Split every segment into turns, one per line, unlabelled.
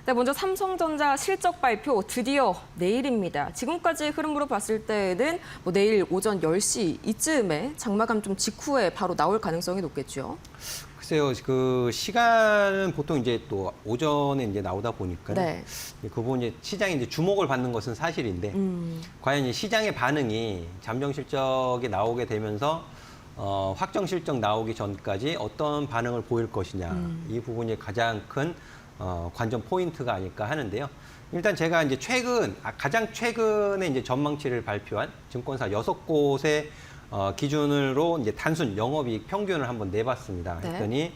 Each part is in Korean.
네, 먼저 삼성전자 실적 발표 드디어 내일입니다. 지금까지 흐름으로 봤을 때는 내일 오전 10시 이쯤에 장마감 좀 직후에 바로 나올 가능성이 높겠죠.
글쎄요, 그 시간은 보통 이제 또 오전에 이제 나오다 보니까
네.
그 부분이 시장이 이제 주목을 받는 것은 사실인데 과연 이 시장의 반응이 잠정 실적이 나오게 되면서 확정 실적 나오기 전까지 어떤 반응을 보일 것이냐 이 부분이 가장 큰 관전 포인트가 아닐까 하는데요. 일단 제가 이제 가장 최근에 이제 전망치를 발표한 증권사 6곳의 기준으로 이제 단순 영업이익 평균을 한번 내봤습니다.
네.
했더니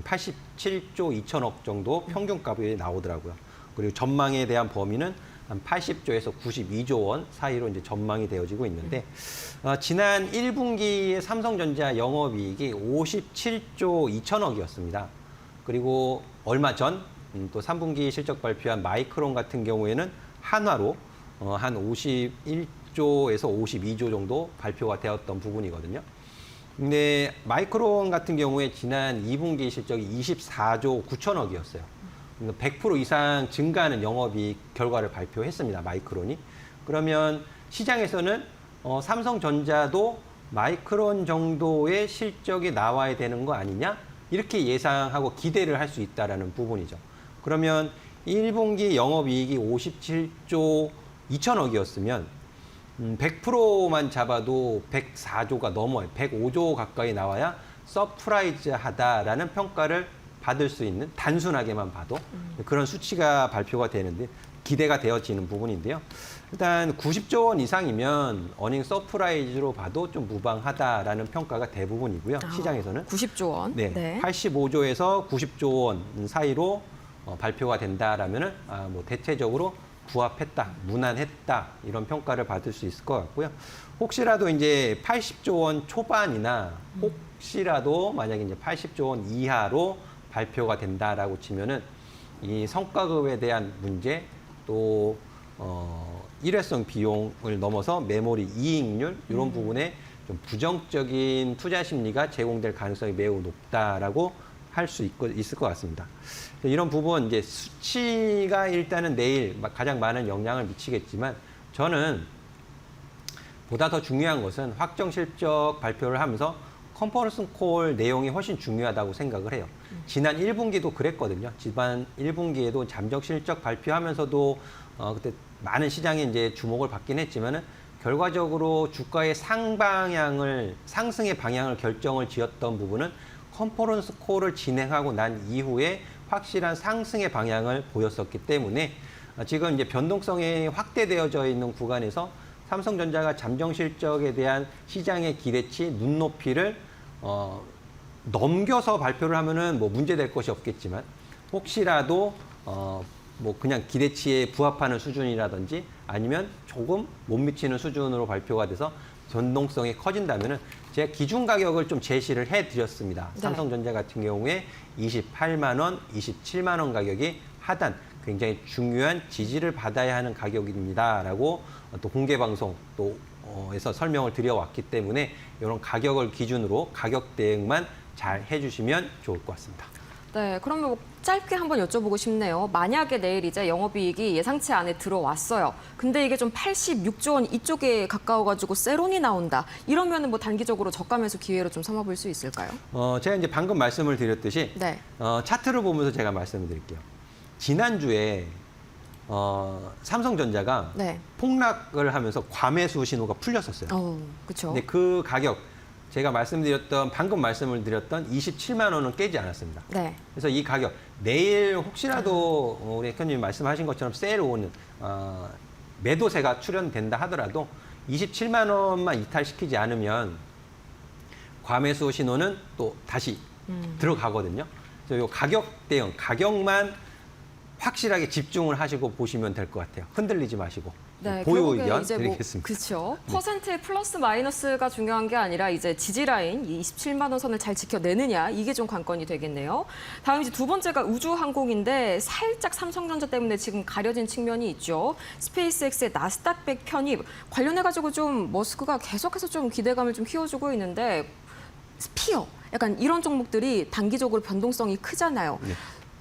87조 2천억 정도 평균값이 나오더라고요. 그리고 전망에 대한 범위는 한 80조에서 92조 원 사이로 이제 전망이 되어지고 있는데 지난 1분기에 삼성전자 영업이익이 57조 2천억이었습니다. 그리고 얼마 전 또 3분기 실적 발표한 마이크론 같은 경우에는 한화로 한 51조에서 52조 정도 발표가 되었던 부분이거든요. 근데 마이크론 같은 경우에 지난 2분기 실적이 24조 9천억이었어요. 100% 이상 증가하는 영업이익 결과를 발표했습니다. 마이크론이. 그러면 시장에서는 삼성전자도 마이크론 정도의 실적이 나와야 되는 거 아니냐? 이렇게 예상하고 기대를 할 수 있다는 부분이죠. 그러면 1분기 영업이익이 57조 2천억이었으면 100%만 잡아도 104조가 넘어요. 105조 가까이 나와야 서프라이즈하다라는 평가를 받을 수 있는, 단순하게만 봐도 그런 수치가 발표가 되는데 기대가 되어지는 부분인데요. 일단 90조 원 이상이면 어닝 서프라이즈로 봐도 좀 무방하다라는 평가가 대부분이고요. 시장에서는.
90조 원.
네. 85조에서 90조 원 사이로 발표가 된다라면은 뭐 대체적으로 부합했다, 무난했다 이런 평가를 받을 수 있을 것 같고요. 혹시라도 이제 80조 원 초반이나 혹시라도 만약에 이제 80조 원 이하로 발표가 된다라고 치면은 이 성과급에 대한 문제 또 일회성 비용을 넘어서 메모리 이익률 이런 부분에 좀 부정적인 투자 심리가 제공될 가능성이 매우 높다라고 할 수 있을 것 같습니다. 이런 부분 이제 수치가 일단은 내일 가장 많은 영향을 미치겠지만 저는 보다 더 중요한 것은 확정 실적 발표를 하면서 컨퍼런스 콜 내용이 훨씬 중요하다고 생각을 해요. 지난 1분기도 그랬거든요. 지난 1분기에도 잠정 실적 발표하면서도 그때 많은 시장이 이제 주목을 받긴 했지만은 결과적으로 주가의 상승의 방향을 결정을 지었던 부분은 컨퍼런스 콜을 진행하고 난 이후에 확실한 상승의 방향을 보였었기 때문에 지금 이제 변동성이 확대되어져 있는 구간에서 삼성전자가 잠정 실적에 대한 시장의 기대치, 눈높이를 넘겨서 발표를 하면은 뭐 문제될 것이 없겠지만 혹시라도 뭐 그냥 기대치에 부합하는 수준이라든지 아니면 조금 못 미치는 수준으로 발표가 돼서 변동성이 커진다면은 제가 기준 가격을 좀 제시를 해드렸습니다.
네.
삼성전자 같은 경우에 28만 원, 27만 원 가격이 하단 굉장히 중요한 지지를 받아야 하는 가격입니다라고 또 공개 방송 에서 설명을 드려왔기 때문에 이런 가격을 기준으로 가격 대응만 잘 해주시면 좋을 것 같습니다.
네, 그러면 짧게 한번 여쭤보고 싶네요. 만약에 내일 이제 영업이익이 예상치 안에 들어왔어요. 근데 이게 좀 86조 원 이쪽에 가까워가지고 세론이 나온다. 이러면은 뭐 단기적으로 저가 매수 기회로 좀 삼아볼 수 있을까요?
제가 이제 방금 말씀을 드렸듯이
네.
차트를 보면서 제가 말씀을 드릴게요. 지난주에 삼성전자가
네.
폭락을 하면서 과매수 신호가 풀렸었어요.
그렇죠.
근데 그 가격 제가 방금 말씀을 드렸던 27만 원은 깨지 않았습니다.
네.
그래서 이 가격 내일 혹시라도 우리 회원님 말씀하신 것처럼 세일 오는 매도세가 출현된다 하더라도 27만 원만 이탈시키지 않으면 과매수 신호는 또 다시 들어가거든요. 그래서 이 가격 대응, 가격만 확실하게 집중을 하시고 보시면 될 것 같아요. 흔들리지 마시고.
네,
보유
결국에
의견
이제
드리겠습니다.
그렇죠. 퍼센트의 플러스 마이너스가 중요한 게 아니라 이제 지지라인 27만 원 선을 잘 지켜내느냐 이게 좀 관건이 되겠네요. 다음 이제 두 번째가 우주항공인데 살짝 삼성전자 때문에 지금 가려진 측면이 있죠. 스페이스X의 나스닥백 편입 관련해가지고 좀 머스크가 계속해서 좀 기대감을 좀 키워주고 있는데 스피어 약간 이런 종목들이 단기적으로 변동성이 크잖아요.
네.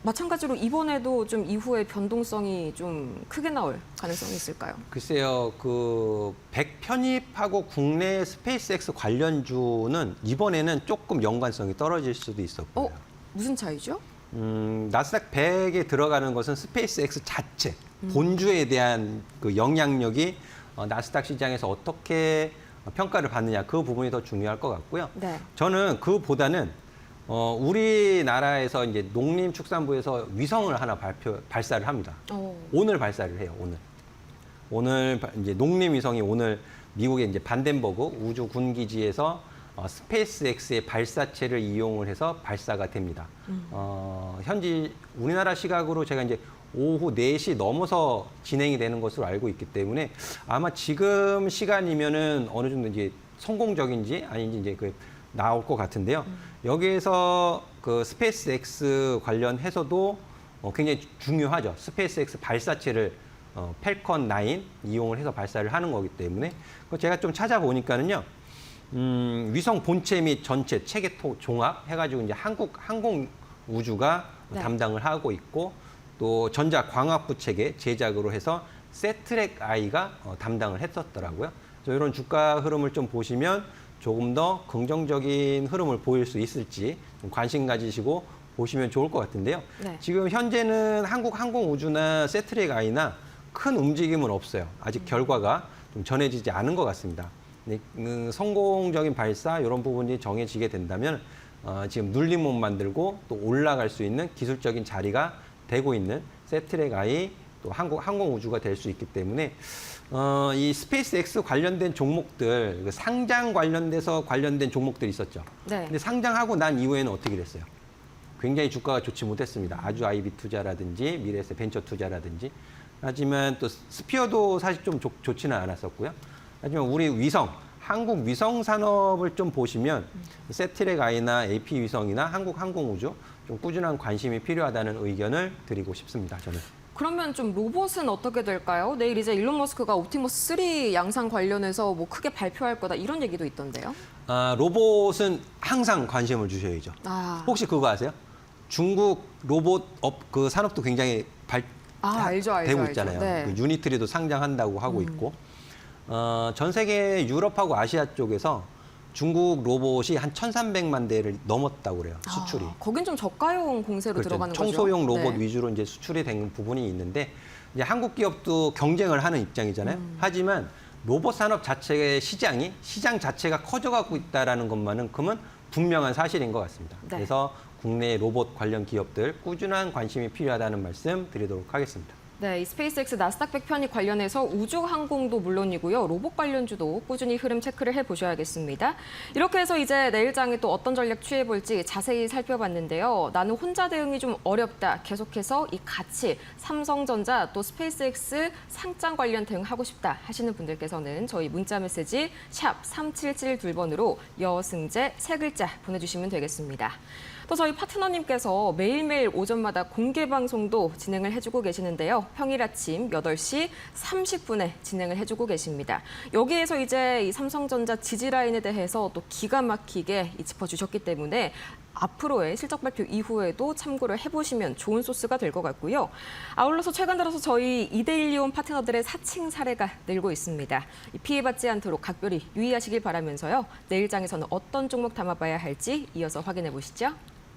마찬가지로 이번에도 좀 이후에 변동성이 좀 크게 나올 가능성이 있을까요?
글쎄요, 그 100 편입하고 국내 스페이스X 관련주는 이번에는 조금 연관성이 떨어질 수도 있었고요.
무슨 차이죠?
나스닥 100에 들어가는 것은 스페이스X 자체, 본주에 대한 그 영향력이 나스닥 시장에서 어떻게 평가를 받느냐, 그 부분이 더 중요할 것 같고요.
네.
저는 그보다는 우리나라에서 이제 농림축산부에서 위성을 하나 발사를 합니다. 오늘 발사를 해요. 오늘 이제 농림위성이 오늘 미국의 이제 반덴버그 우주 군기지에서 스페이스X의 발사체를 이용을 해서 발사가 됩니다. 현지 우리나라 시각으로 제가 이제 오후 4시 넘어서 진행이 되는 것으로 알고 있기 때문에 아마 지금 시간이면은 어느 정도 이제 성공적인지 아닌지 이제 그 나올 것 같은데요. 여기에서 그 스페이스X 관련해서도 굉장히 중요하죠. 스페이스X 발사체를 펠컨 9 이용을 해서 발사를 하는 거기 때문에 제가 좀 찾아보니까는요. 위성 본체 및 전체 체계 종합 해가지고 이제 한국 항공우주가
네.
담당을 하고 있고 또 전자광학부 체계 제작으로 해서 세트랙 I가 담당을 했었더라고요. 그래서 이런 주가 흐름을 좀 보시면 조금 더 긍정적인 흐름을 보일 수 있을지 좀 관심 가지시고 보시면 좋을 것 같은데요.
네.
지금 현재는 한국 항공우주나 세트랙 I나 큰 움직임은 없어요. 아직 결과가 좀 전해지지 않은 것 같습니다. 성공적인 발사 이런 부분이 정해지게 된다면 지금 눌림목 만들고 또 올라갈 수 있는 기술적인 자리가 되고 있는 세트랙 I 또 한국 항공우주가 될 수 있기 때문에 이 스페이스X 관련된 종목들 상장 관련돼서 관련된 종목들이 있었죠.
네.
근데 상장하고 난 이후에는 어떻게 됐어요? 굉장히 주가가 좋지 못했습니다. 아주 IB 투자라든지 미래에셋 벤처 투자라든지 하지만 또 스피어도 사실 좀 좋지는 않았었고요. 하지만 우리 위성, 한국 위성 산업을 좀 보시면 세트랙 I나 AP 위성이나 한국 항공우주 좀 꾸준한 관심이 필요하다는 의견을 드리고 싶습니다. 저는.
그러면 좀 로봇은 어떻게 될까요? 내일 이제 일론 머스크가 옵티머스 3 양산 관련해서 뭐 크게 발표할 거다 이런 얘기도 있던데요.
로봇은 항상 관심을 주셔야죠. 혹시 그거 아세요? 중국 로봇 그 산업도 굉장히
알죠.
되고 있잖아요.
네.
그 유니트리도 상장한다고 하고 있고 전 세계 유럽하고 아시아 쪽에서 중국 로봇이 한 1,300만 대를 넘었다고 그래요. 수출이.
거긴 좀 저가용 공세로
그렇죠.
들어가는 거죠.
청소용 로봇
네.
위주로 이제 수출이 된 부분이 있는데 이제 한국 기업도 경쟁을 하는 입장이잖아요. 하지만 로봇 산업 자체의 시장 자체가 커져가고 있다라는 것만큼은 분명한 사실인 것 같습니다.
네.
그래서 국내 로봇 관련 기업들 꾸준한 관심이 필요하다는 말씀 드리도록 하겠습니다.
네, 이 스페이스X 나스닥 100 편입 관련해서 우주항공도 물론이고요. 로봇 관련주도 꾸준히 흐름 체크를 해보셔야겠습니다. 이렇게 해서 이제 내일장에 또 어떤 전략 취해볼지 자세히 살펴봤는데요. 나는 혼자 대응이 좀 어렵다. 계속해서 이 같이 삼성전자 또 스페이스X 상장 관련 대응하고 싶다 하시는 분들께서는 저희 문자 메시지 샵 3772번으로 여승재 3글자 보내주시면 되겠습니다. 또 저희 파트너님께서 매일매일 오전마다 공개 방송도 진행을 해주고 계시는데요. 평일 아침 8시 30분에 진행을 해주고 계십니다. 여기에서 이제 이 삼성전자 지지라인에 대해서 또 기가 막히게 짚어주셨기 때문에 앞으로의 실적 발표 이후에도 참고를 해보시면 좋은 소스가 될 것 같고요. 아울러서 최근 들어서 저희 2대1이온 파트너들의 사칭 사례가 늘고 있습니다. 피해받지 않도록 각별히 유의하시길 바라면서요. 내일장에서는 어떤 종목 담아봐야 할지 이어서 확인해 보시죠.